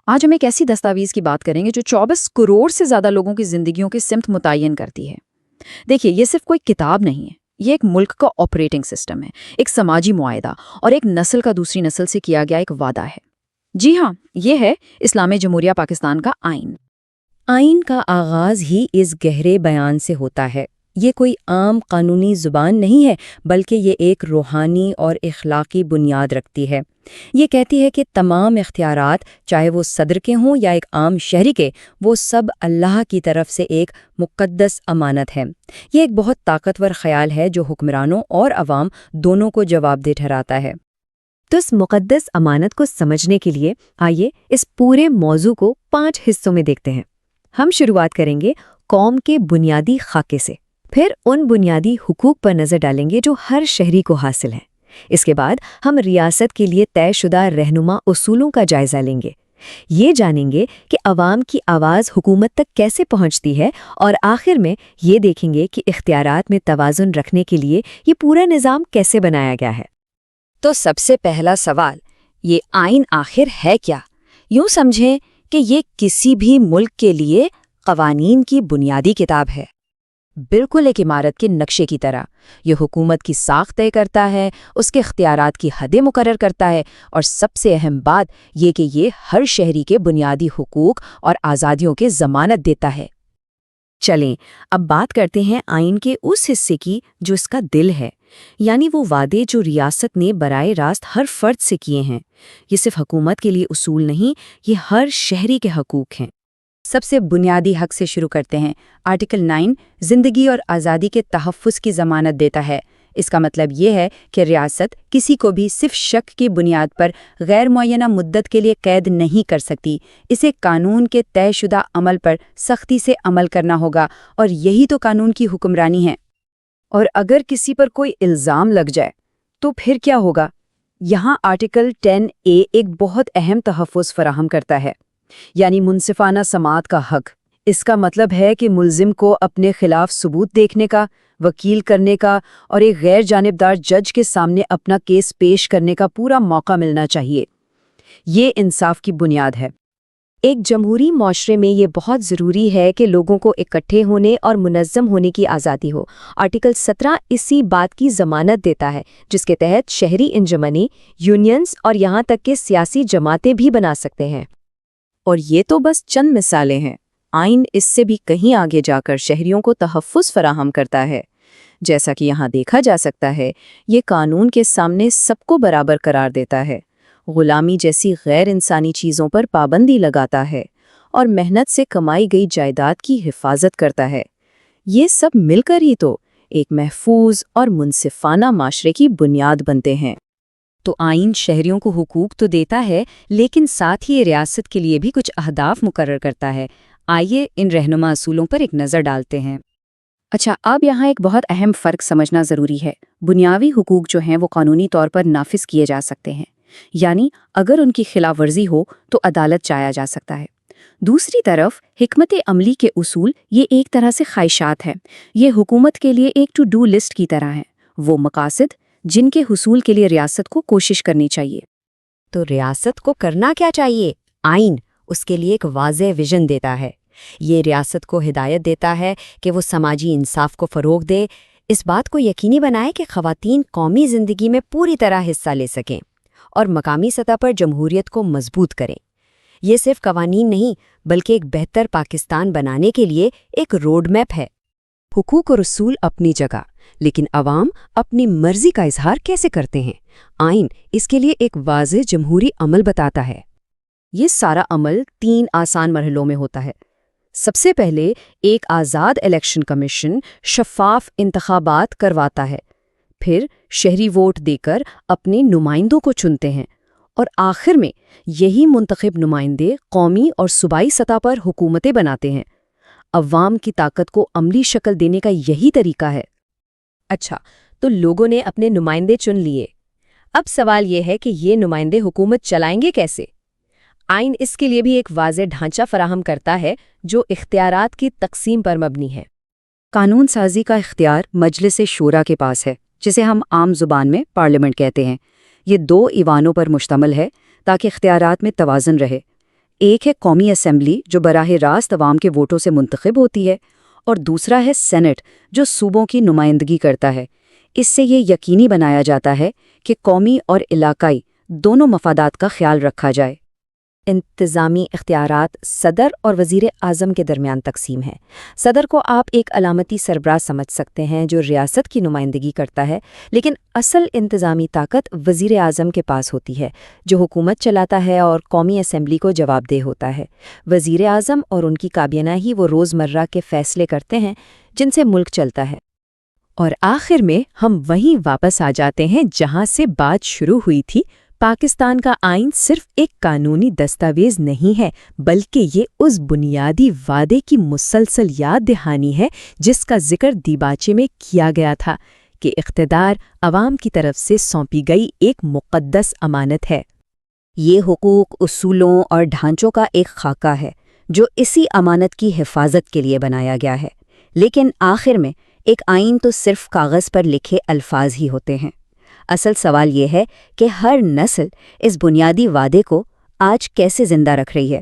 آج ہم ایک ایسی دستاویز کی بات کریں گے جو 24 کروڑ سے زیادہ لوگوں کی زندگیوں کی سمت متعین کرتی ہے۔ دیکھیے، یہ صرف کوئی کتاب نہیں ہے، یہ ایک ملک کا آپریٹنگ سسٹم ہے، ایک سماجی معاہدہ اور ایک نسل کا دوسری نسل سے کیا گیا ایک وعدہ ہے۔ جی ہاں، یہ ہے اسلامی جمہوریہ پاکستان کا آئین۔ آئین کا آغاز ہی اس گہرے بیان سے ہوتا ہے۔ یہ کوئی عام قانونی زبان نہیں ہے، بلکہ یہ ایک روحانی اور اخلاقی بنیاد رکھتی ہے۔ یہ کہتی ہے کہ تمام اختیارات، چاہے وہ صدر کے ہوں یا ایک عام شہری کے، وہ سب اللہ کی طرف سے ایک مقدس امانت ہے۔ یہ ایک بہت طاقتور خیال ہے جو حکمرانوں اور عوام دونوں کو جواب دہ ٹھہراتا ہے۔ تو اس مقدس امانت کو سمجھنے کے لیے آئیے اس پورے موضوع کو 5 حصوں میں دیکھتے ہیں۔ ہم شروعات کریں گے قوم کے بنیادی خاکے سے، پھر ان بنیادی حقوق پر نظر ڈالیں گے جو ہر شہری کو حاصل ہیں۔ اس کے بعد ہم ریاست کے لیے طے شدہ رہنما اصولوں کا جائزہ لیں گے، یہ جانیں گے کہ عوام کی آواز حکومت تک کیسے پہنچتی ہے، اور آخر میں یہ دیکھیں گے کہ اختیارات میں توازن رکھنے کے لیے یہ پورا نظام کیسے بنایا گیا ہے۔ تو سب سے پہلا سوال، یہ آئین آخر ہے کیا؟ یوں سمجھیں کہ یہ کسی بھی ملک کے لیے قوانین کی بنیادی کتاب ہے، بالکل ایک عمارت کے نقشے کی طرح۔ یہ حکومت کی ساخت طے کرتا ہے، اس کے اختیارات کی حدیں مقرر کرتا ہے، اور سب سے اہم بات یہ کہ یہ ہر شہری کے بنیادی حقوق اور آزادیوں کے ضمانت دیتا ہے۔ چلیں اب بات کرتے ہیں آئین کے اس حصے کی جو اس کا دل ہے، یعنی وہ وعدے جو ریاست نے براہ راست ہر فرد سے کیے ہیں۔ یہ صرف حکومت کے لیے اصول نہیں، یہ ہر شہری کے حقوق ہیں۔ سب سے بنیادی حق سے شروع کرتے ہیں۔ آرٹیکل 9 زندگی اور آزادی کے تحفظ کی ضمانت دیتا ہے۔ اس کا مطلب یہ ہے کہ ریاست کسی کو بھی صرف شک کی بنیاد پر غیر معینہ مدت کے لیے قید نہیں کر سکتی۔ اسے قانون کے طے شدہ عمل پر سختی سے عمل کرنا ہوگا، اور یہی تو قانون کی حکمرانی ہے۔ اور اگر کسی پر کوئی الزام لگ جائے تو پھر کیا ہوگا؟ یہاں آرٹیکل 10A ایک بہت اہم تحفظ فراہم کرتا ہے، یعنی منصفانہ سماعت کا حق۔ اس کا مطلب ہے کہ ملزم کو اپنے خلاف ثبوت دیکھنے کا، وکیل کرنے کا اور ایک غیر جانبدار جج کے سامنے اپنا کیس پیش کرنے کا پورا موقع ملنا چاہیے۔ یہ انصاف کی بنیاد ہے۔ ایک جمہوری معاشرے میں یہ بہت ضروری ہے کہ لوگوں کو اکٹھے ہونے اور منظم ہونے کی آزادی ہو۔ آرٹیکل 17 اسی بات کی ضمانت دیتا ہے، جس کے تحت شہری انجمنیں، یونینز اور یہاں تک کہ سیاسی جماعتیں بھی بنا سکتے ہیں۔ اور یہ تو بس چند مثالیں ہیں۔ آئین اس سے بھی کہیں آگے جا کر شہریوں کو تحفظ فراہم کرتا ہے۔ جیسا کہ یہاں دیکھا جا سکتا ہے، یہ قانون کے سامنے سب کو برابر قرار دیتا ہے، غلامی جیسی غیر انسانی چیزوں پر پابندی لگاتا ہے، اور محنت سے کمائی گئی جائیداد کی حفاظت کرتا ہے۔ یہ سب مل کر ہی تو ایک محفوظ اور منصفانہ معاشرے کی بنیاد بنتے ہیں۔ تو آئین شہریوں کو حقوق تو دیتا ہے، لیکن ساتھ ہی ریاست کے لیے بھی کچھ اہداف مقرر کرتا ہے۔ آئیے ان رہنما اصولوں پر ایک نظر ڈالتے ہیں۔ اچھا، اب یہاں ایک بہت اہم فرق سمجھنا ضروری ہے۔ بنیادی حقوق جو ہیں وہ قانونی طور پر نافذ کیے جا سکتے ہیں، یعنی اگر ان کی خلاف ورزی ہو تو عدالت چاہا جا سکتا ہے۔ دوسری طرف حکمت عملی کے اصول یہ ایک طرح سے خواہشات ہیں۔ یہ حکومت کے لیے ایک ٹو ڈو لسٹ کی طرح ہیں، وہ مقاصد جن کے حصول کے لیے ریاست کو کوشش کرنی چاہیے۔ تو ریاست کو کرنا کیا چاہیے؟ آئین اس کے لیے ایک واضح ویژن دیتا ہے۔ یہ ریاست کو ہدایت دیتا ہے کہ وہ سماجی انصاف کو فروغ دے، اس بات کو یقینی بنائے کہ خواتین قومی زندگی میں پوری طرح حصہ لے سکیں، اور مقامی سطح پر جمہوریت کو مضبوط کریں۔ یہ صرف قوانین نہیں، بلکہ ایک بہتر پاکستان بنانے کے لیے ایک روڈ میپ ہے۔ حقوق اور اصول اپنی جگہ، لیکن عوام اپنی مرضی کا اظہار کیسے کرتے ہیں؟ آئین اس کے لیے ایک واضح جمہوری عمل بتاتا ہے۔ یہ سارا عمل 3 آسان مرحلوں میں ہوتا ہے۔ سب سے پہلے ایک آزاد الیکشن کمیشن شفاف انتخابات کرواتا ہے، پھر شہری ووٹ دے کر اپنے نمائندوں کو چنتے ہیں، اور آخر میں یہی منتخب نمائندے قومی اور صوبائی سطح پر حکومتیں بناتے ہیں۔ عوام کی طاقت کو عملی شکل دینے کا یہی طریقہ ہے۔ اچھا، تو لوگوں نے اپنے نمائندے چن لیے، اب سوال یہ ہے کہ یہ نمائندے حکومت چلائیں گے کیسے؟ آئین اس کے لیے بھی ایک واضح ڈھانچہ فراہم کرتا ہے جو اختیارات کی تقسیم پر مبنی ہے۔ قانون سازی کا اختیار مجلس شورا کے پاس ہے، جسے ہم عام زبان میں پارلیمنٹ کہتے ہیں۔ یہ 2 ایوانوں پر مشتمل ہے تاکہ اختیارات میں توازن رہے۔ ایک ہے قومی اسمبلی جو براہ راست عوام کے ووٹوں سے منتخب ہوتی ہے، اور دوسرا ہے سینٹ جو صوبوں کی نمائندگی کرتا ہے۔ اس سے یہ یقینی بنایا جاتا ہے کہ قومی اور علاقائی دونوں مفادات کا خیال رکھا جائے۔ انتظامی اختیارات صدر اور وزیر اعظم کے درمیان تقسیم ہے۔ صدر کو آپ ایک علامتی سربراہ سمجھ سکتے ہیں جو ریاست کی نمائندگی کرتا ہے، لیکن اصل انتظامی طاقت وزیر اعظم کے پاس ہوتی ہے، جو حکومت چلاتا ہے اور قومی اسمبلی کو جواب دہ ہوتا ہے۔ وزیر اعظم اور ان کی کابینہ ہی وہ روزمرہ کے فیصلے کرتے ہیں جن سے ملک چلتا ہے۔ اور آخر میں ہم وہیں واپس آ جاتے ہیں جہاں سے بات شروع ہوئی تھی۔ پاکستان کا آئین صرف ایک قانونی دستاویز نہیں ہے، بلکہ یہ اس بنیادی وعدے کی مسلسل یاد دہانی ہے جس کا ذکر دیباچے میں کیا گیا تھا کہ اقتدار عوام کی طرف سے سونپی گئی ایک مقدس امانت ہے۔ یہ حقوق، اصولوں اور ڈھانچوں کا ایک خاکہ ہے جو اسی امانت کی حفاظت کے لیے بنایا گیا ہے، لیکن آخر میں ایک آئین تو صرف کاغذ پر لکھے الفاظ ہی ہوتے ہیں۔ اصل سوال یہ ہے کہ ہر نسل اس بنیادی وعدے کو آج کیسے زندہ رکھ رہی ہے۔